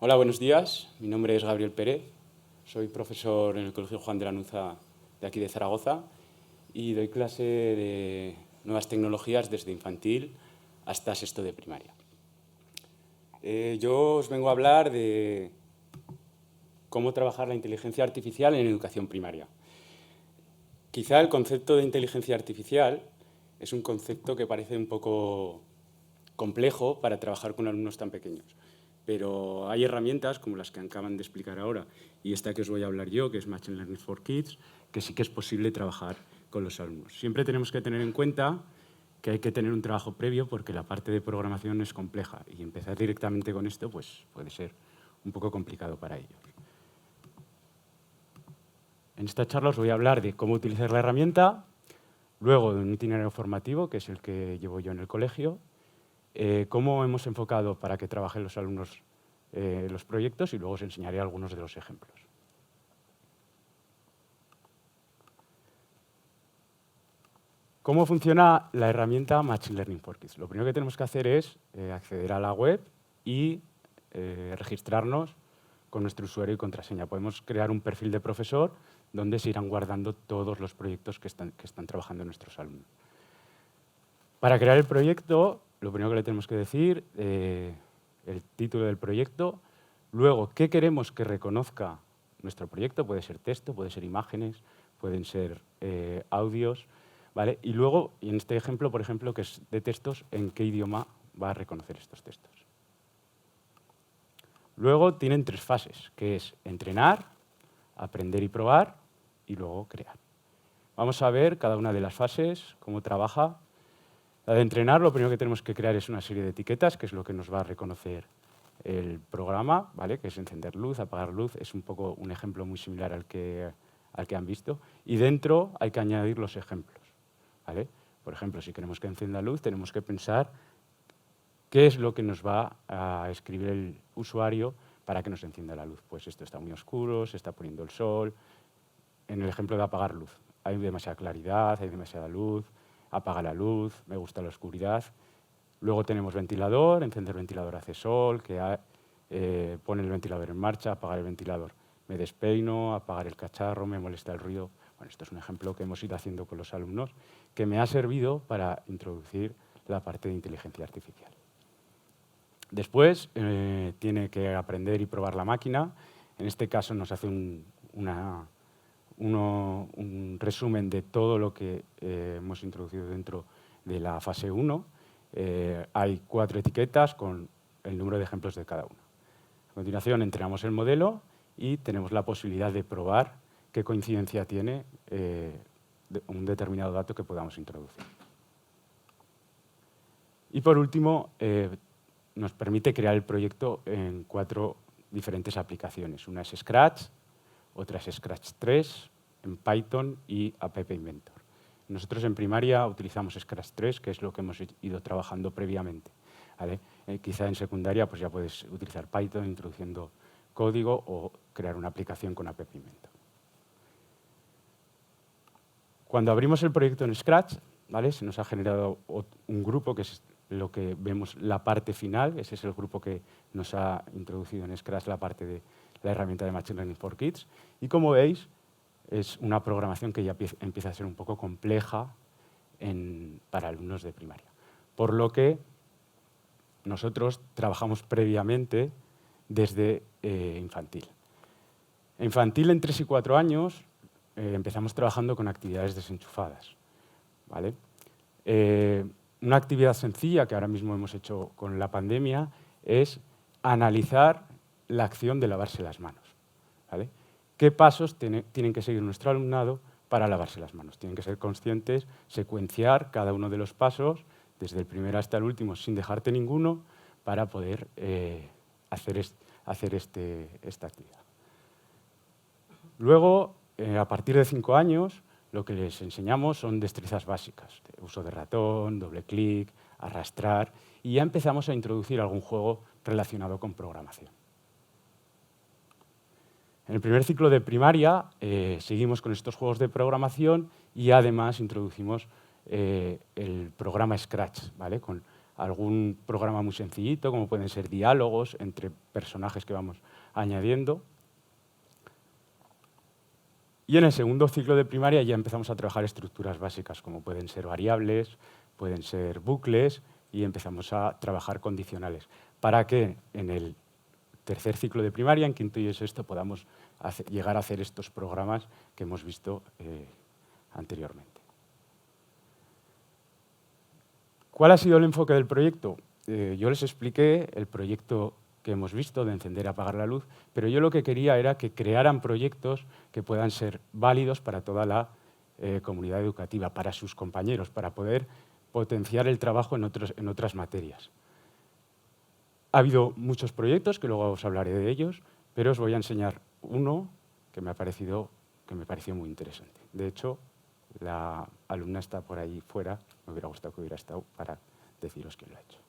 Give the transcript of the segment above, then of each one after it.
Hola, buenos días. Mi nombre es Gabriel Pérez. Soy profesor en el Colegio Juan de Lanuza de aquí de Zaragoza y doy clase de nuevas tecnologías desde infantil hasta sexto de primaria. Yo os vengo a hablar de cómo trabajar la inteligencia artificial en educación primaria. Quizá el concepto de inteligencia artificial es un concepto que parece un poco complejo para trabajar con alumnos tan pequeños. Pero hay herramientas como las que acaban de explicar ahora y esta que os voy a hablar yo, que es Machine Learning for Kids, que sí que es posible trabajar con los alumnos. Siempre tenemos que tener en cuenta que hay que tener un trabajo previo porque la parte de programación es compleja y empezar directamente con esto pues, puede ser un poco complicado para ellos. En esta charla os voy a hablar de cómo utilizar la herramienta, luego de un itinerario formativo, que es el que llevo yo en el colegio, cómo hemos enfocado para que trabajen los alumnos los proyectos y luego os enseñaré algunos de los ejemplos. ¿Cómo funciona la herramienta Machine Learning for Kids? Lo primero que tenemos que hacer es acceder a la web y registrarnos con nuestro usuario y contraseña. Podemos crear un perfil de profesor donde se irán guardando todos los proyectos que están trabajando nuestros alumnos. Para crear el proyecto, lo primero que le tenemos que decir, el título del proyecto, luego qué queremos que reconozca nuestro proyecto, puede ser texto, puede ser imágenes, pueden ser audios, ¿vale? Y luego, y en este ejemplo, por ejemplo, que es de textos, ¿en qué idioma va a reconocer estos textos? Luego tienen 3 fases, que es entrenar, aprender y probar, y luego crear. Vamos a ver cada una de las fases, cómo trabaja. La de entrenar, lo primero que tenemos que crear es una serie de etiquetas, que es lo que nos va a reconocer el programa, ¿vale? Que es encender luz, apagar luz. Es un poco un ejemplo muy similar al que han visto. Y dentro hay que añadir los ejemplos, ¿vale? Por ejemplo, si queremos que encienda luz, tenemos que pensar qué es lo que nos va a escribir el usuario para que nos encienda la luz. Pues esto está muy oscuro, se está poniendo el sol. En el ejemplo de apagar luz, hay demasiada claridad, hay demasiada luz, apaga la luz, me gusta la oscuridad. Luego tenemos ventilador, encender ventilador hace sol, pone el ventilador en marcha, apagar el ventilador. Me despeino, apagar el cacharro, me molesta el ruido. Bueno, esto es un ejemplo que hemos ido haciendo con los alumnos que me ha servido para introducir la parte de inteligencia artificial. Después tiene que aprender y probar la máquina. En este caso nos hace un resumen de todo lo que hemos introducido dentro de la fase 1. Hay 4 etiquetas con el número de ejemplos de cada una. A continuación entrenamos el modelo y tenemos la posibilidad de probar qué coincidencia tiene un determinado dato que podamos introducir. Y por último, nos permite crear el proyecto en 4 diferentes aplicaciones. Una es Scratch, otra es Scratch 3, en Python y App Inventor. Nosotros en primaria utilizamos Scratch 3, que es lo que hemos ido trabajando previamente, ¿vale? Quizá en secundaria pues ya puedes utilizar Python introduciendo código o crear una aplicación con App Inventor. Cuando abrimos el proyecto en Scratch, ¿vale? Se nos ha generado un grupo que es lo que vemos la parte final. Ese es el grupo que nos ha introducido en Scratch la parte de la herramienta de Machine Learning for Kids. Y como veis, es una programación que ya empieza a ser un poco compleja para alumnos de primaria. Por lo que nosotros trabajamos previamente desde infantil. En infantil, en 3 y 4 años, empezamos trabajando con actividades desenchufadas, ¿vale? Una actividad sencilla que ahora mismo hemos hecho con la pandemia es analizar la acción de lavarse las manos, ¿vale? ¿Qué pasos tienen que seguir nuestro alumnado para lavarse las manos? Tienen que ser conscientes, secuenciar cada uno de los pasos, desde el primero hasta el último, sin dejarte ninguno, para poder hacer esta actividad. Luego, a partir de 5 años, lo que les enseñamos son destrezas básicas, uso de ratón, doble clic, arrastrar, y ya empezamos a introducir algún juego relacionado con programación. En el primer ciclo de primaria seguimos con estos juegos de programación y además introducimos el programa Scratch, ¿vale? Con algún programa muy sencillito, como pueden ser diálogos entre personajes que vamos añadiendo. Y en el segundo ciclo de primaria ya empezamos a trabajar estructuras básicas, como pueden ser variables, pueden ser bucles, y empezamos a trabajar condicionales, para que en el tercer ciclo de primaria, en quinto y sexto, podamos llegar a hacer estos programas que hemos visto anteriormente. ¿Cuál ha sido el enfoque del proyecto? Yo les expliqué el proyecto que hemos visto de encender y apagar la luz, pero yo lo que quería era que crearan proyectos que puedan ser válidos para toda la comunidad educativa, para sus compañeros, para poder potenciar el trabajo en otras materias. Ha habido muchos proyectos, que luego os hablaré de ellos, pero os voy a enseñar uno que me pareció muy interesante. De hecho, la alumna está por ahí fuera, me hubiera gustado que hubiera estado para deciros quién lo ha hecho.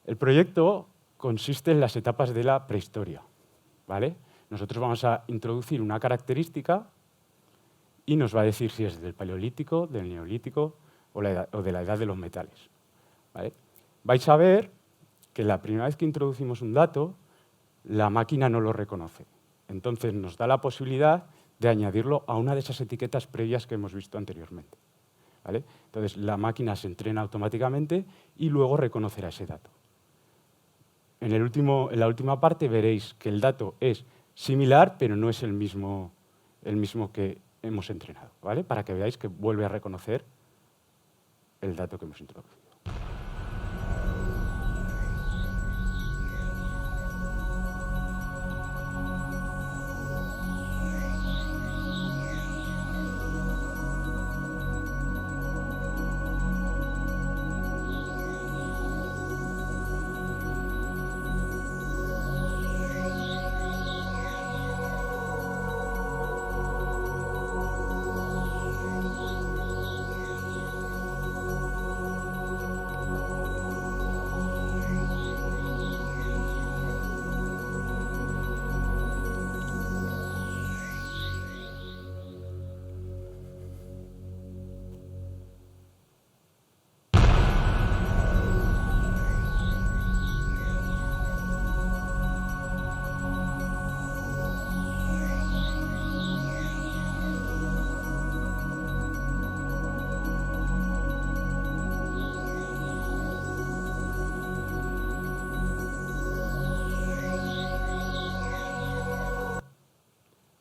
El proyecto consiste en las etapas de la prehistoria, ¿vale? Nosotros vamos a introducir una característica y nos va a decir si es del Paleolítico, del Neolítico o de la edad de los metales, ¿vale? Vais a ver que la primera vez que introducimos un dato, la máquina no lo reconoce. Entonces nos da la posibilidad de añadirlo a una de esas etiquetas previas que hemos visto anteriormente, ¿vale? Entonces la máquina se entrena automáticamente y luego reconocerá ese dato. En la última parte veréis que el dato es similar, pero no es el mismo que hemos entrenado, ¿vale? Para que veáis que vuelve a reconocer el dato que hemos introducido.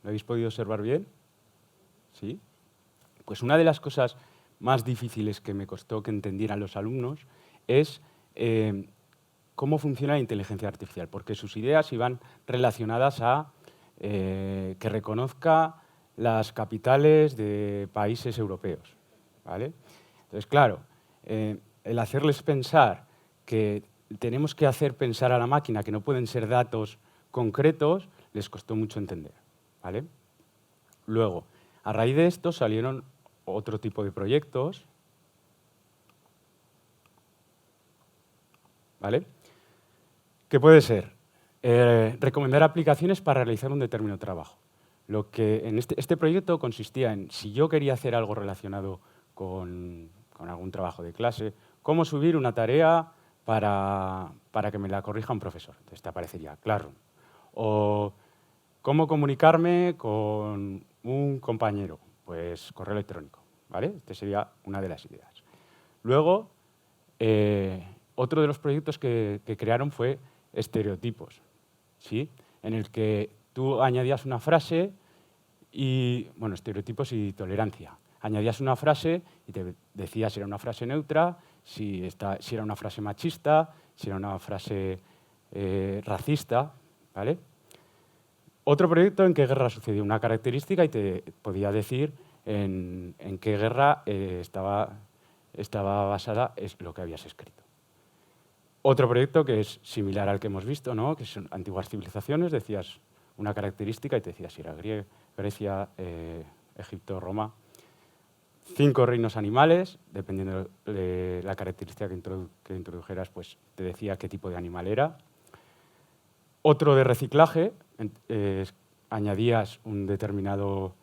¿Lo habéis podido observar bien? ¿Sí? Pues una de las cosas más difíciles que me costó que entendieran los alumnos es cómo funciona la inteligencia artificial, porque sus ideas iban relacionadas a que reconozca las capitales de países europeos, ¿vale? Entonces, claro, el hacerles pensar que tenemos que hacer pensar a la máquina que no pueden ser datos concretos, les costó mucho entender, ¿vale? Luego, a raíz de esto salieron otro tipo de proyectos, ¿vale? ¿Qué puede ser? Recomendar aplicaciones para realizar un determinado trabajo. Lo que en este proyecto consistía en, si yo quería hacer algo relacionado con algún trabajo de clase, cómo subir una tarea para que me la corrija un profesor. Entonces te aparecería Classroom. O cómo comunicarme con un compañero, pues correo electrónico, ¿vale? Esta sería una de las ideas. Luego, otro de los proyectos que crearon fue estereotipos, ¿sí? En el que tú añadías una frase y, bueno, estereotipos y tolerancia. Añadías una frase y te decía si era una frase neutra, si era una frase machista, si era una frase racista, ¿vale? Otro proyecto en qué guerra sucedió una característica y te podía decir en qué guerra estaba basada lo que habías escrito. Otro proyecto que es similar al que hemos visto, ¿no? Que son antiguas civilizaciones, decías una característica y te decía si era Grecia, Egipto, Roma. 5 reinos animales, dependiendo de la característica que introdujeras, pues te decía qué tipo de animal era. Otro de reciclaje, añadías un determinado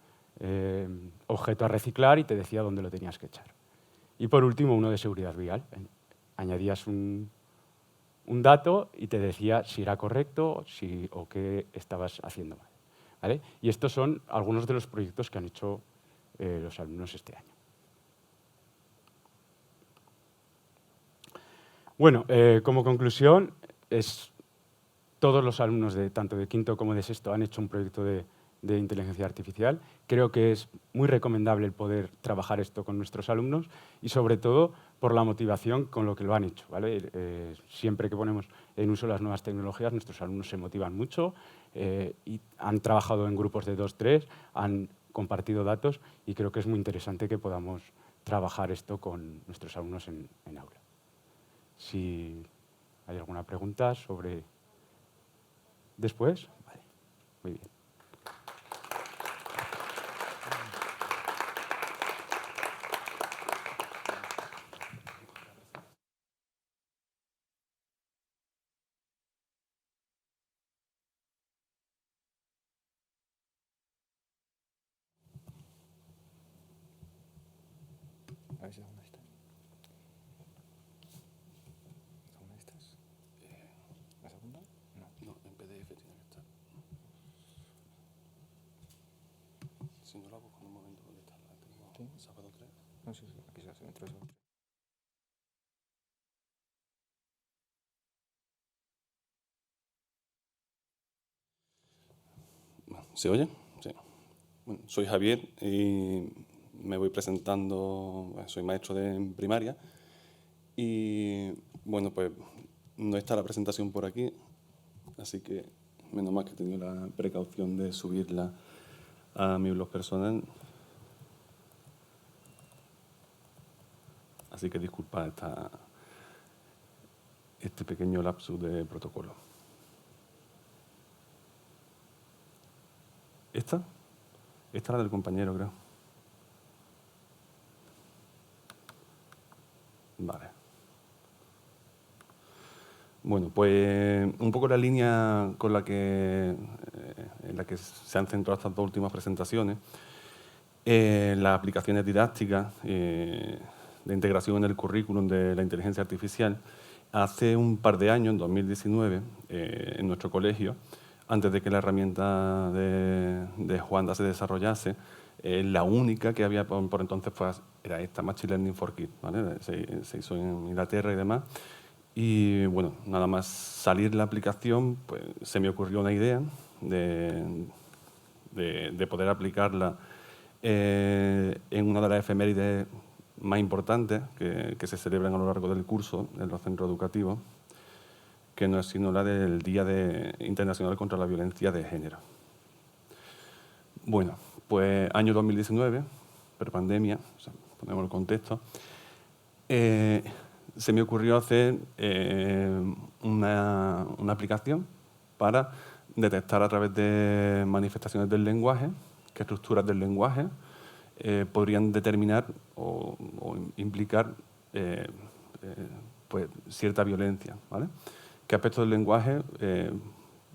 objeto a reciclar y te decía dónde lo tenías que echar. Y por último, uno de seguridad vial. Añadías un dato y te decía si era correcto o qué estabas haciendo mal. ¿Vale? Y estos son algunos de los proyectos que han hecho los alumnos este año. Bueno, como conclusión, todos los alumnos tanto de quinto como de sexto han hecho un proyecto de inteligencia artificial. Creo que es muy recomendable el poder trabajar esto con nuestros alumnos y, sobre todo, por la motivación con lo que lo han hecho, ¿vale? Siempre que ponemos en uso las nuevas tecnologías, nuestros alumnos se motivan mucho y han trabajado en grupos de 2, 3, han compartido datos y creo que es muy interesante que podamos trabajar esto con nuestros alumnos en aula. Si hay alguna pregunta sobre... ¿Después? Vale, muy bien. A ver si alguna de estas. ¿Alguna de estas? ¿La segunda? No. No, en PDF tiene que estar. Si no la busco en un momento, ¿dónde está? La tengo. ¿Sí? Sábado 3. No, sí, sí, aquí se hace entre eso. ¿Se oye? Sí. Bueno, soy Javier y me voy presentando. Soy maestro de primaria y, bueno, pues no está la presentación por aquí, así que menos mal que he tenido la precaución de subirla a mi blog personal. Así que disculpad este pequeño lapsus de protocolo. ¿Esta? Esta es la del compañero, creo. Vale. Bueno, pues un poco la línea con en la que se han centrado estas dos últimas presentaciones, las aplicaciones didácticas de integración en el currículum de la inteligencia artificial. Hace un par de años, en 2019, en nuestro colegio, antes de que la herramienta de Juanda se desarrollase, la única que había por entonces era esta, Machine Learning for Kids, ¿vale? Se hizo en Inglaterra y demás. Y bueno, nada más salir la aplicación, pues se me ocurrió una idea de poder aplicarla en una de las efemérides más importantes que se celebran a lo largo del curso en los centros educativos, que no es sino la del Día Internacional contra la Violencia de Género. Bueno, pues año 2019, prepandemia, o sea, ponemos el contexto, se me ocurrió hacer una aplicación para detectar a través de manifestaciones del lenguaje qué estructuras del lenguaje podrían determinar o implicar pues, cierta violencia, ¿vale? ¿Qué aspectos del lenguaje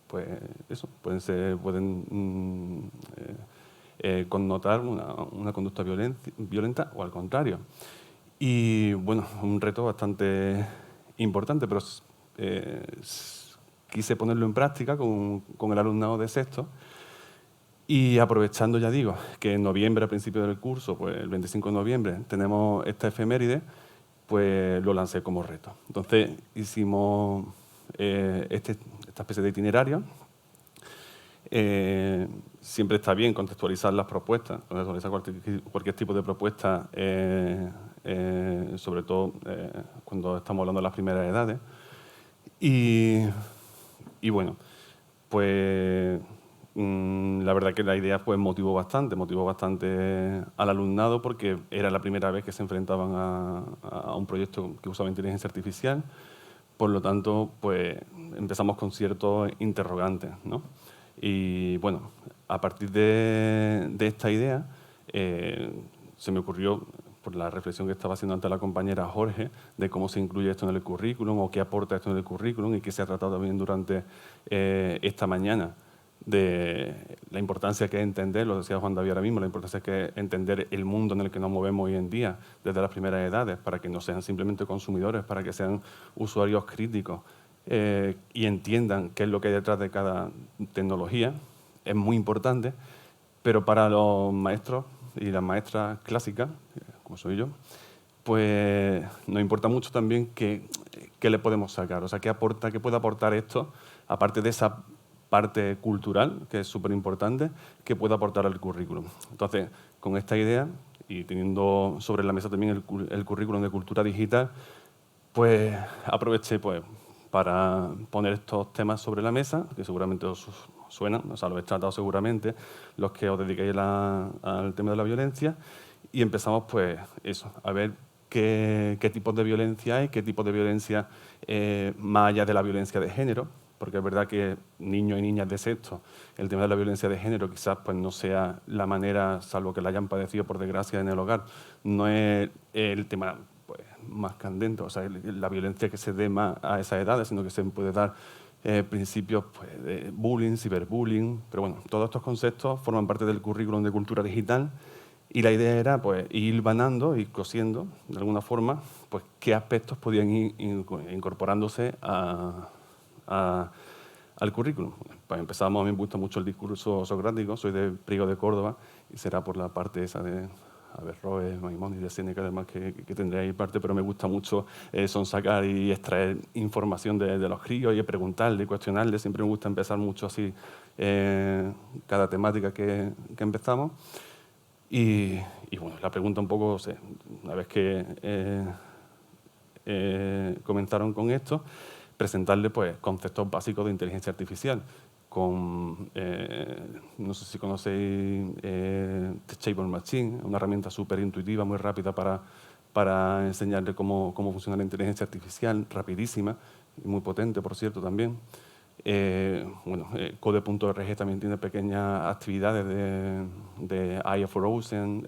pues eso, pueden connotar una conducta violenta o al contrario? Y bueno, un reto bastante importante, pero quise ponerlo en práctica con el alumnado de sexto y aprovechando, ya digo, que en noviembre, a principio del curso, pues el 25 de noviembre, tenemos esta efeméride, pues lo lancé como reto. Entonces hicimos esta especie de itinerario. Siempre está bien contextualizar las propuestas, contextualizar cualquier tipo de propuesta, sobre todo cuando estamos hablando de las primeras edades. Y bueno, pues la verdad que la idea pues motivó bastante al alumnado porque era la primera vez que se enfrentaban a un proyecto que usaba inteligencia artificial. Por lo tanto, pues empezamos con ciertos interrogantes, ¿no? Y bueno, a partir de esta idea se me ocurrió, por la reflexión que estaba haciendo ante la compañera Jorge, de cómo se incluye esto en el currículum o qué aporta esto en el currículum y qué se ha tratado también durante esta mañana de la importancia que es entender, lo decía Juan David ahora mismo, la importancia que es entender el mundo en el que nos movemos hoy en día, desde las primeras edades, para que no sean simplemente consumidores, para que sean usuarios críticos y entiendan qué es lo que hay detrás de cada tecnología, es muy importante, pero para los maestros y las maestras clásicas, como soy yo, pues nos importa mucho también qué le podemos sacar, o sea, qué puede aportar esto, aparte de esa parte cultural, que es súper importante, que puede aportar al currículum. Entonces, con esta idea, y teniendo sobre la mesa también el currículum de cultura digital, pues aproveché para poner estos temas sobre la mesa, que seguramente os suenan, o sea, lo habéis tratado seguramente, los que os dediquéis al tema de la violencia, y empezamos pues eso, a ver qué tipos de violencia hay, qué tipos de violencia más allá de la violencia de género, porque es verdad que niños y niñas de sexto, el tema de la violencia de género quizás pues no sea la manera, salvo que la hayan padecido por desgracia en el hogar, no es el tema pues, más candente, o sea, la violencia que se dé más a esas edades, sino que se puede dar principios pues, de bullying, ciberbullying, pero bueno, todos estos conceptos forman parte del currículum de cultura digital y la idea era pues, ir vanando, ir cosiendo, de alguna forma, pues qué aspectos podían ir incorporándose al currículum. Pues empezamos, a mí me gusta mucho el discurso socrático, soy de Priego de Córdoba y será por la parte esa de Averroes, Maimónides, de Séneca, además que tendré ahí parte, pero me gusta mucho sonsacar y extraer información de los críos y preguntarle, cuestionarle. Siempre me gusta empezar mucho así cada temática que empezamos. Y bueno, la pregunta un poco, una vez que comenzaron con esto, presentarle pues, conceptos básicos de inteligencia artificial, con, no sé si conocéis Teachable Machine, una herramienta súper intuitiva, muy rápida para enseñarle cómo funciona la inteligencia artificial, rapidísima, y muy potente, por cierto, también. Code.org también tiene pequeñas actividades de AI for Ocean,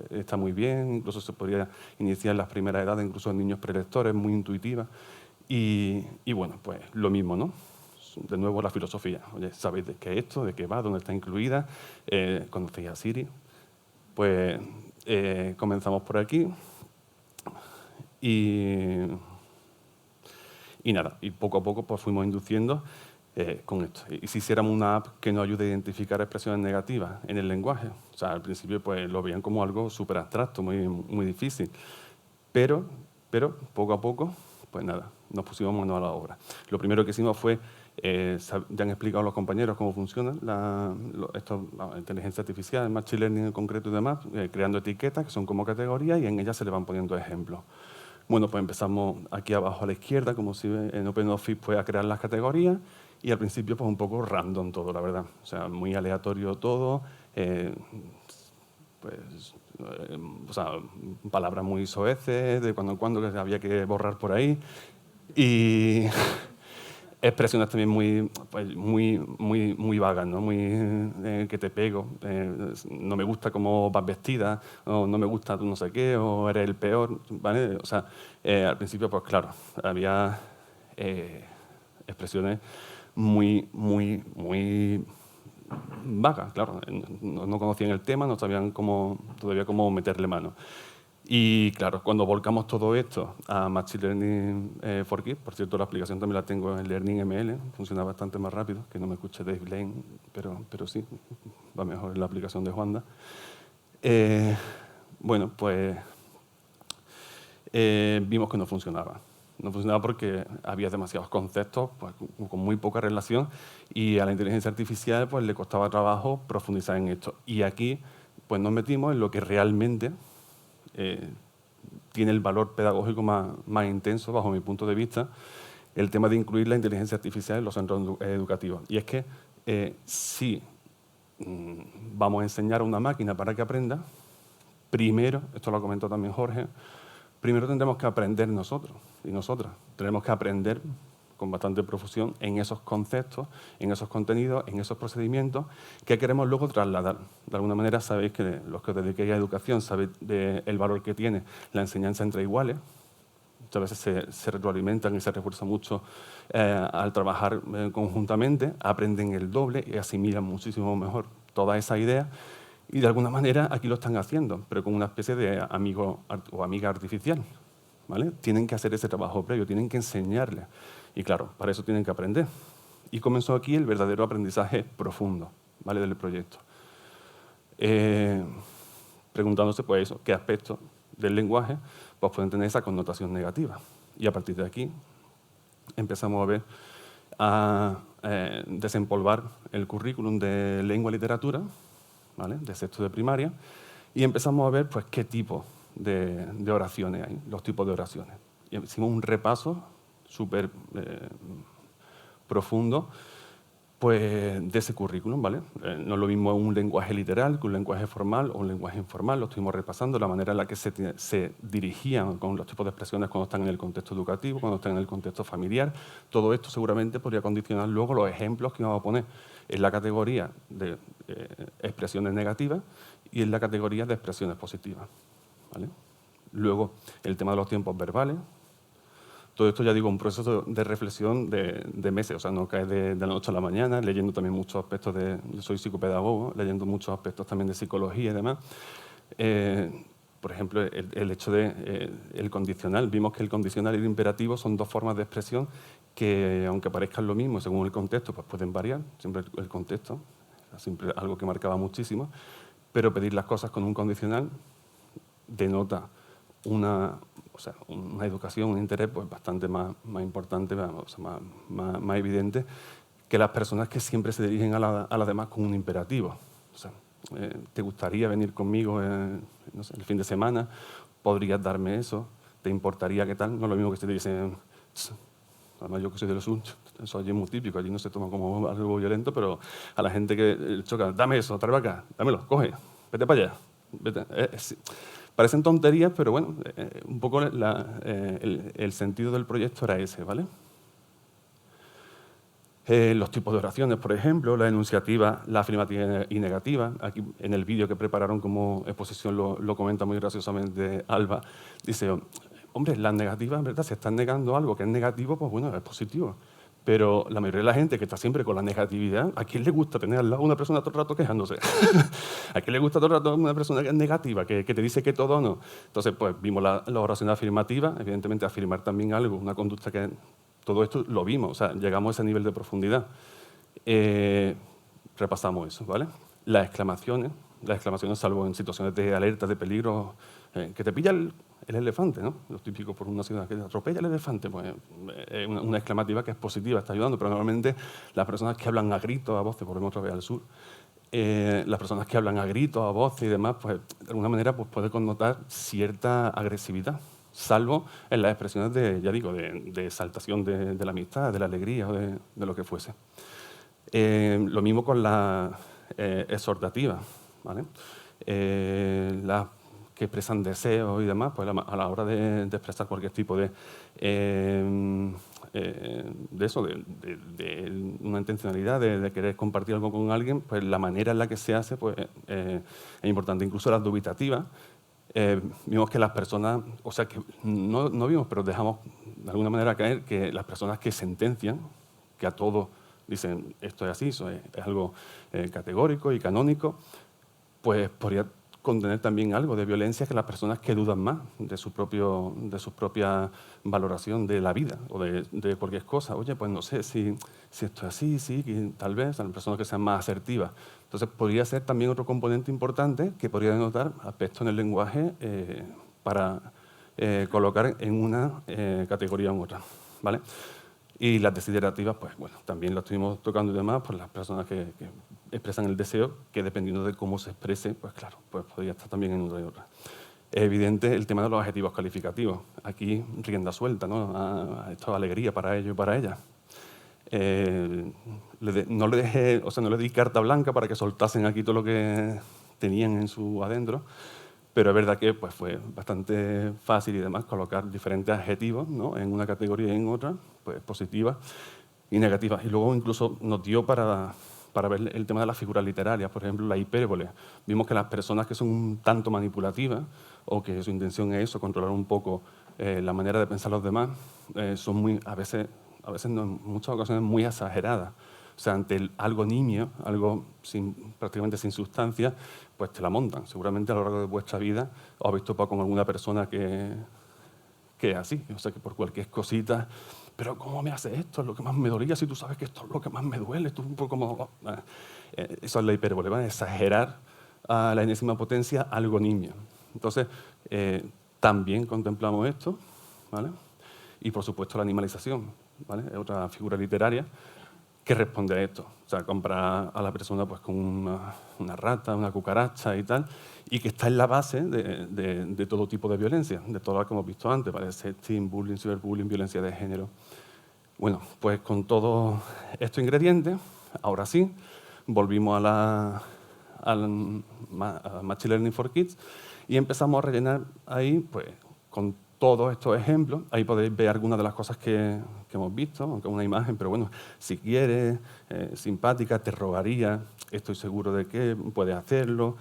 está muy bien, incluso se podría iniciar en las primeras edades, incluso en niños prelectores, muy intuitiva. Y bueno, pues lo mismo, ¿no? De nuevo la filosofía. Oye, ¿sabéis de qué es esto? ¿De qué va? ¿Dónde está incluida? ¿Conocéis a Siri? Pues comenzamos por aquí. Y nada, y poco a poco pues, fuimos induciendo con esto. Y si hiciéramos una app que nos ayude a identificar expresiones negativas en el lenguaje. O sea, al principio pues, lo veían como algo súper abstracto, muy, muy difícil. Pero poco a poco, pues nada, nos pusimos manos a la obra. Lo primero que hicimos fue, ya han explicado los compañeros cómo funciona la inteligencia artificial, el machine learning en concreto y demás, creando etiquetas que son como categorías y en ellas se le van poniendo ejemplos. Bueno, pues empezamos aquí abajo a la izquierda, como si en OpenOffice, pues, a crear las categorías y al principio pues un poco random todo, la verdad. O sea, muy aleatorio todo, o sea, palabras muy soeces, de cuando en cuando que había que borrar por ahí. Y expresiones también muy vagas, ¿no? Muy que te pego. No me gusta cómo vas vestida, o no me gusta tú no sé qué, o eres el peor, ¿vale? O sea, al principio, pues claro, había expresiones muy vagas, claro. No conocían el tema, no sabían todavía cómo meterle mano. Y claro, cuando volcamos todo esto a Machine Learning for Kids, por cierto, la aplicación también la tengo en Learning ML, funciona bastante más rápido, que no me escuche Dave Lane, pero sí, va mejor en la aplicación de Juanda. Bueno, pues vimos que no funcionaba. No funcionaba porque había demasiados conceptos pues, con muy poca relación y a la inteligencia artificial pues, le costaba trabajo profundizar en esto. Y aquí pues, nos metimos en lo que realmente tiene el valor pedagógico más intenso, bajo mi punto de vista, el tema de incluir la inteligencia artificial en los centros educativos. Y es que si vamos a enseñar a una máquina para que aprenda, primero, esto lo comentó también Jorge, primero tendremos que aprender nosotros y nosotras. Tenemos que aprender con bastante profusión en esos conceptos, en esos contenidos, en esos procedimientos que queremos luego trasladar. De alguna manera sabéis que los que os dediquéis a educación sabéis el valor que tiene la enseñanza entre iguales. O muchas veces se retroalimentan y se refuerzan mucho al trabajar conjuntamente, aprenden el doble y asimilan muchísimo mejor todas esas ideas. Y de alguna manera aquí lo están haciendo, pero con una especie de amigo o amiga artificial, ¿vale? Tienen que hacer ese trabajo previo, tienen que enseñarle. Y claro, para eso tienen que aprender. Y comenzó aquí el verdadero aprendizaje profundo, ¿vale? Del proyecto. Preguntándose, pues eso, qué aspectos del lenguaje pues, pueden tener esa connotación negativa. Y a partir de aquí empezamos a ver, a desempolvar el currículum de lengua y literatura, ¿vale? De sexto de primaria, y empezamos a ver pues, qué tipo de oraciones hay, los tipos de oraciones. Y hicimos un repaso súper profundo pues, de ese currículum, ¿vale? No es lo mismo un lenguaje literal que un lenguaje formal o un lenguaje informal. Lo estuvimos repasando, la manera en la que se dirigían con los tipos de expresiones cuando están en el contexto educativo, cuando están en el contexto familiar. Todo esto seguramente podría condicionar luego los ejemplos que vamos a poner en la categoría de expresiones negativas y en la categoría de expresiones positivas, ¿vale? Luego, el tema de los tiempos verbales. Todo esto, ya digo, un proceso de reflexión de meses, o sea, no cae de la noche a la mañana, leyendo también muchos aspectos yo soy psicopedagogo, leyendo muchos aspectos también de psicología y demás. Por ejemplo, el hecho del condicional. Vimos que el condicional y el imperativo son dos formas de expresión que, aunque parezcan lo mismo según el contexto, pues pueden variar. Siempre el contexto, siempre algo que marcaba muchísimo, pero pedir las cosas con un condicional denota una educación, un interés pues, bastante más importante, o sea, más evidente que las personas que siempre se dirigen a las demás con un imperativo. O sea, ¿te gustaría venir conmigo no sé, el fin de semana? ¿Podrías darme eso? ¿Te importaría qué tal? No es lo mismo que si te dicen... Además, yo que soy del sur, eso allí es muy típico, allí no se toma como algo violento, pero a la gente que choca, dame eso, tráeme acá, dámelo, coge, vete para allá. Vete. Parecen tonterías, pero bueno, un poco el sentido del proyecto era ese, ¿vale? Los tipos de oraciones, por ejemplo, la enunciativa, la afirmativa y negativa. Aquí en el vídeo que prepararon como exposición lo comenta muy graciosamente Alba. Dice, hombre, las negativas, ¿verdad? Si están negando algo que es negativo, pues bueno, es positivo. Pero la mayoría de la gente que está siempre con la negatividad, ¿a quién le gusta tener al lado una persona todo el rato quejándose? ¿A quién le gusta todo el rato una persona que es negativa, que te dice que todo no? Entonces, pues vimos la oración afirmativa, evidentemente afirmar también algo, una conducta que... Todo esto lo vimos, o sea, llegamos a ese nivel de profundidad. Repasamos eso, ¿vale? Las exclamaciones, salvo en situaciones de alerta, de peligro, que te pilla el elefante, ¿no? Lo típico por una ciudad que te atropella el elefante, pues una exclamativa que es positiva, está ayudando, pero normalmente las personas que hablan a gritos, a voces, volvemos otra vez al sur, las personas que hablan a gritos, a voces y demás, pues de alguna manera pues, puede connotar cierta agresividad, salvo en las expresiones ya digo, de exaltación de la amistad, de la alegría o de lo que fuese. Lo mismo con las exhortativas, ¿vale? Las que expresan deseos y demás, pues a la hora de expresar cualquier tipo de una intencionalidad de querer compartir algo con alguien, pues la manera en la que se hace pues, es importante. Incluso las dubitativas, vimos que las personas, o sea, que no vimos, pero dejamos de alguna manera caer que las personas que sentencian, que a todo dicen esto es así, eso es algo categórico y canónico, pues podría contener también algo de violencia que las personas que dudan más de su propia valoración de la vida o de cualquier cosa. Oye, pues no sé si esto es así, sí, tal vez, las personas que sean más asertivas. Entonces, podría ser también otro componente importante que podría denotar aspectos en el lenguaje para colocar en una categoría u otra, ¿vale? Y las desiderativas, pues bueno, también lo estuvimos tocando y demás por las personas que expresan el deseo, que dependiendo de cómo se exprese, pues claro, pues podría estar también en una y otra. Es evidente el tema de los adjetivos calificativos. Aquí rienda suelta, ¿no? Esto es alegría para ellos y para ellas. No le di carta blanca para que soltasen aquí todo lo que tenían en su adentro, pero es verdad que pues, fue bastante fácil y demás colocar diferentes adjetivos, ¿no? En una categoría y en otra, pues positivas y negativas. Y luego incluso nos dio para ver el tema de las figuras literarias, por ejemplo, la hipérbole. Vimos que las personas que son un tanto manipulativas o que su intención es eso, controlar un poco la manera de pensar los demás, son muy, a veces no, en muchas ocasiones muy exageradas. O sea, ante algo nimio, algo prácticamente sin sustancia, pues te la montan. Seguramente a lo largo de vuestra vida os habéis topado con alguna persona que es así. O sea, que por cualquier cosita, pero ¿cómo me haces esto? Es lo que más me dolía, si tú sabes que esto es lo que más me duele. Tú un poco como... Eso es la hipérbole, ¿vale? Exagerar a la enésima potencia algo nimio. Entonces, también contemplamos esto, ¿vale? Y, por supuesto, la animalización, ¿vale? Es otra figura literaria que responde a esto. O sea, compra a la persona pues, con una rata, una cucaracha y tal, y que está en la base de todo tipo de violencia, de todo lo que hemos visto antes, ¿vale? Sexting, bullying, ciberbullying, violencia de género. Bueno, pues con todos estos ingredientes, ahora sí, volvimos al Machine Learning for Kids y empezamos a rellenar ahí pues, con todos estos ejemplos. Ahí podéis ver algunas de las cosas que hemos visto, aunque es una imagen, pero bueno, si quieres, simpática, te rogaría, estoy seguro de que puedes hacerlo.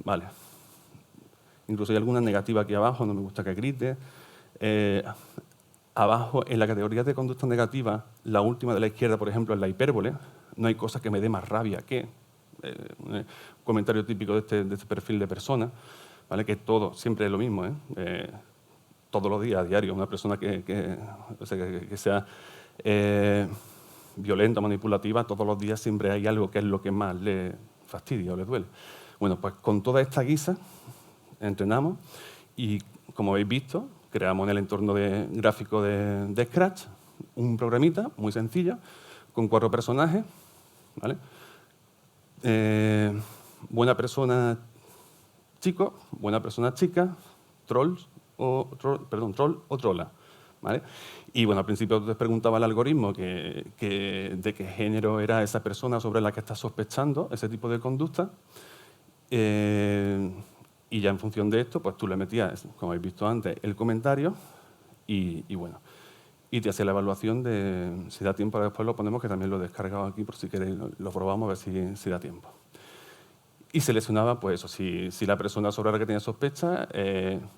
Vale. Incluso hay alguna negativa aquí abajo, no me gusta que grite. Abajo, en la categoría de conducta negativa, la última de la izquierda, por ejemplo, es la hipérbole. No hay cosa que me dé más rabia que... un comentario típico de este perfil de persona, ¿vale? Que todo, siempre es lo mismo, todos los días, a diario. Una persona que sea violenta, manipulativa, todos los días siempre hay algo que es lo que más le fastidia o le duele. Bueno, pues con toda esta guisa entrenamos y, como habéis visto, creamos en el entorno gráfico de Scratch un programita muy sencillo con 4 personajes, ¿vale? Buena persona chico, buena persona chica, troll o trola, ¿vale? Y bueno, al principio te preguntaba el algoritmo de qué género era esa persona sobre la que estás sospechando ese tipo de conducta. Y ya en función de esto, pues tú le metías, como habéis visto antes, el comentario y bueno, y te hacía la evaluación de si da tiempo, después lo ponemos, que también lo he descargado aquí por si queréis, lo probamos a ver si da tiempo. Y seleccionaba, pues eso, si la persona sobre la que tenía sospecha,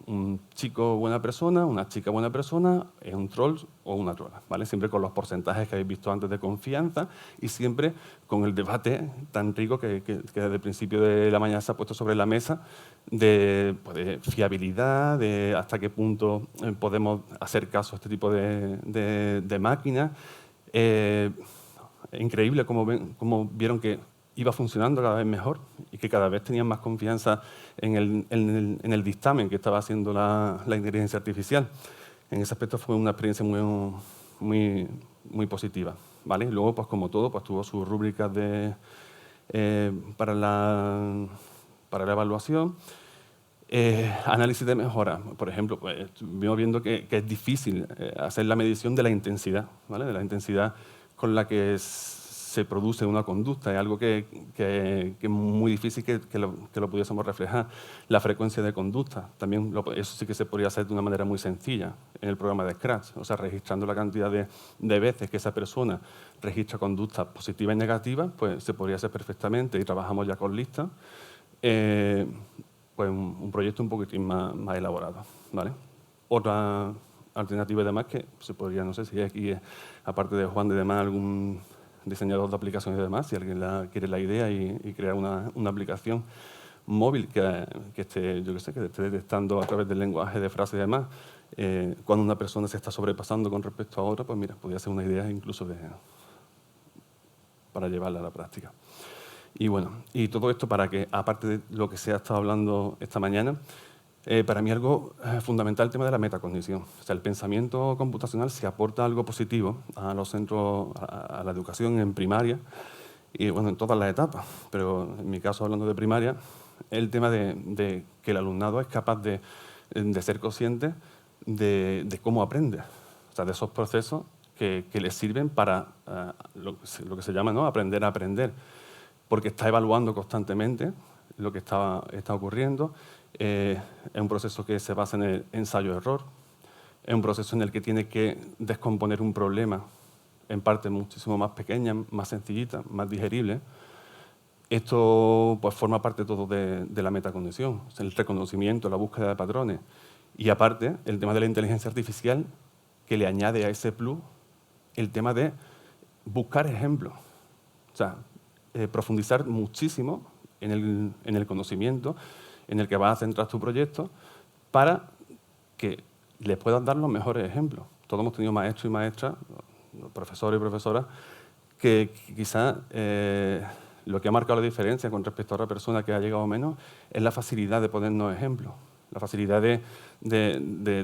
un chico buena persona, una chica buena persona, es un troll o una trola, ¿vale? Siempre con los porcentajes que habéis visto antes de confianza y siempre con el debate tan rico que desde el principio de la mañana se ha puesto sobre la mesa de fiabilidad, de hasta qué punto podemos hacer caso a este tipo de máquinas. Increíble cómo vieron que iba funcionando cada vez mejor y que cada vez tenían más confianza en el dictamen que estaba haciendo la inteligencia artificial. En ese aspecto fue una experiencia muy positiva, ¿vale? Y luego, pues como todo, pues tuvo sus rúbricas para la evaluación. Análisis de mejora. Por ejemplo, pues, estuvimos viendo que es difícil hacer la medición de la intensidad, ¿vale? De la intensidad con la que se produce una conducta. Es algo que es muy difícil que lo pudiésemos reflejar. La frecuencia de conducta, también eso sí que se podría hacer de una manera muy sencilla en el programa de Scratch. O sea, registrando la cantidad de veces que esa persona registra conductas positivas y negativas, pues se podría hacer perfectamente y trabajamos ya con listas. Pues un proyecto un poquitín más elaborado, ¿vale? Otra alternativa, además, que se podría, no sé si aquí, aparte de Juan y demás, algún diseñador de aplicaciones y demás, si alguien quiere la idea y crear una aplicación móvil que esté, yo qué sé, que esté detectando a través del lenguaje de frases y demás, cuando una persona se está sobrepasando con respecto a otra, pues mira, podría ser una idea incluso para llevarla a la práctica. Y bueno, y todo esto para que, aparte de lo que se ha estado hablando esta mañana, para mí algo fundamental el tema de la metacognición. O sea, el pensamiento computacional, si aporta algo positivo a los centros, a la educación en primaria, y bueno, en todas las etapas, pero en mi caso, hablando de primaria, el tema de que el alumnado es capaz de ser consciente de cómo aprende. O sea, de esos procesos que le sirven para lo que se llama, ¿no?, aprender a aprender, porque está evaluando constantemente lo que está ocurriendo. Es un proceso que se basa en el ensayo-error, es un proceso en el que tiene que descomponer un problema en partes muchísimo más pequeñas, más sencillitas, más digeribles. Esto pues, forma parte todo de la metacognición, el reconocimiento, la búsqueda de patrones. Y aparte, el tema de la inteligencia artificial, que le añade a ese plus el tema de buscar ejemplos. O sea, profundizar muchísimo en el conocimiento en el que vas a centrar tu proyecto para que les puedas dar los mejores ejemplos. Todos hemos tenido maestros y maestras, profesores y profesoras, que quizás lo que ha marcado la diferencia con respecto a otra persona que ha llegado menos es la facilidad de ponernos ejemplos, la facilidad de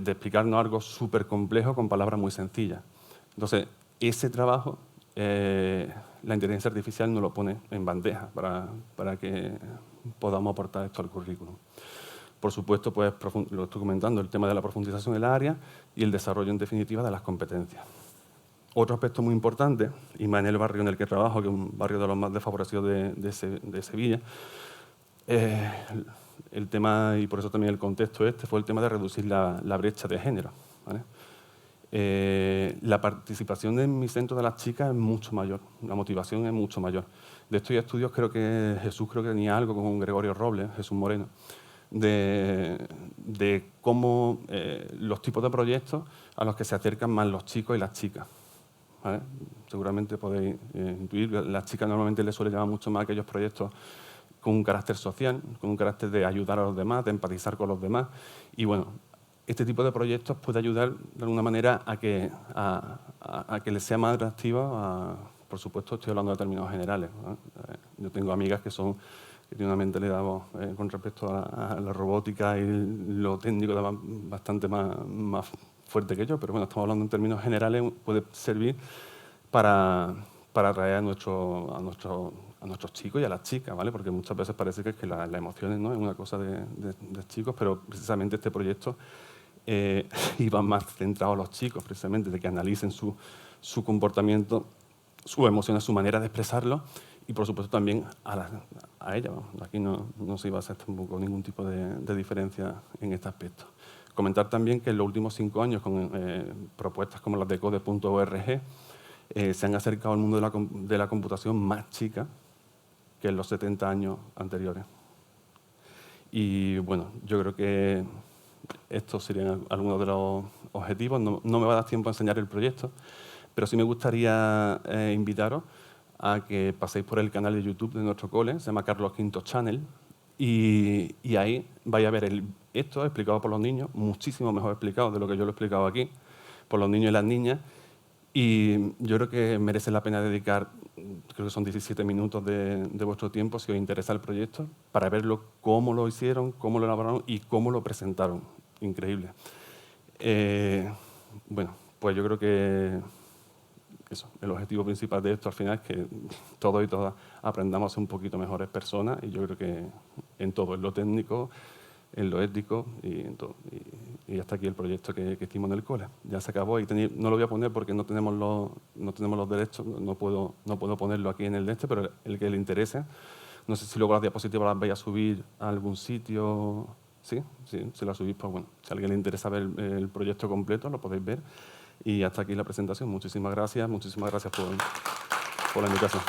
explicarnos algo súper complejo con palabras muy sencillas. Entonces, ese trabajo, la inteligencia artificial nos lo pone en bandeja para que podamos aportar esto al currículum. Por supuesto, pues, lo estoy comentando, el tema de la profundización en la área y el desarrollo, en definitiva, de las competencias. Otro aspecto muy importante, y más en el barrio en el que trabajo, que es un barrio de los más desfavorecidos de Sevilla, el tema, y por eso también el contexto fue el tema de reducir la brecha de género, ¿vale? La participación en mi centro de las chicas es mucho mayor, la motivación es mucho mayor. De estos estudios creo que Jesús tenía algo con Gregorio Robles, Jesús Moreno, de cómo los tipos de proyectos a los que se acercan más los chicos y las chicas, ¿vale? Seguramente podéis intuir que a las chicas normalmente les suele llamar mucho más aquellos proyectos con un carácter social, con un carácter de ayudar a los demás, de empatizar con los demás. Y bueno, este tipo de proyectos puede ayudar de alguna manera a que les sea más atractivo. Por supuesto, estoy hablando de términos generales, ¿no? Yo tengo amigas que tienen una mentalidad con respecto a la robótica y lo técnico bastante más fuerte que yo, pero bueno, estamos hablando en términos generales, puede servir para atraer a nuestros chicos y a las chicas, ¿vale? Porque muchas veces parece que es que las emociones, ¿no?, es una cosa de chicos, pero precisamente este proyecto iba más centrado a los chicos, precisamente, de que analicen su comportamiento, sus emociones, su manera de expresarlo, y por supuesto también a ella. Aquí no se iba a hacer tampoco ningún tipo de diferencia en este aspecto. Comentar también que en los últimos 5 años, con propuestas como las de code.org, se han acercado al mundo de la computación más chica que en los 70 años anteriores. Y bueno, yo creo que estos serían algunos de los objetivos. No me va a dar tiempo a enseñar el proyecto, pero sí me gustaría invitaros a que paséis por el canal de YouTube de nuestro cole, se llama Carlos V Channel, y ahí vais a ver esto explicado por los niños, muchísimo mejor explicado de lo que yo lo he explicado aquí, por los niños y las niñas, y yo creo que merece la pena dedicar, creo que son 17 minutos de vuestro tiempo, si os interesa el proyecto, para verlo, cómo lo hicieron, cómo lo elaboraron y cómo lo presentaron. Increíble. Bueno, pues yo creo que eso, el objetivo principal de esto al final es que todos y todas aprendamos a ser un poquito mejores personas, y yo creo que en todo, en lo técnico, en lo ético y en todo. Y hasta aquí el proyecto que hicimos en el cole. Ya se acabó y no lo voy a poner porque no tenemos los derechos, no puedo ponerlo aquí en el pero el que le interese. No sé si luego las diapositivas las vais a subir a algún sitio. Sí, si las subís, pues bueno, si a alguien le interesa ver el proyecto completo, lo podéis ver. Y hasta aquí la presentación. Muchísimas gracias por la invitación.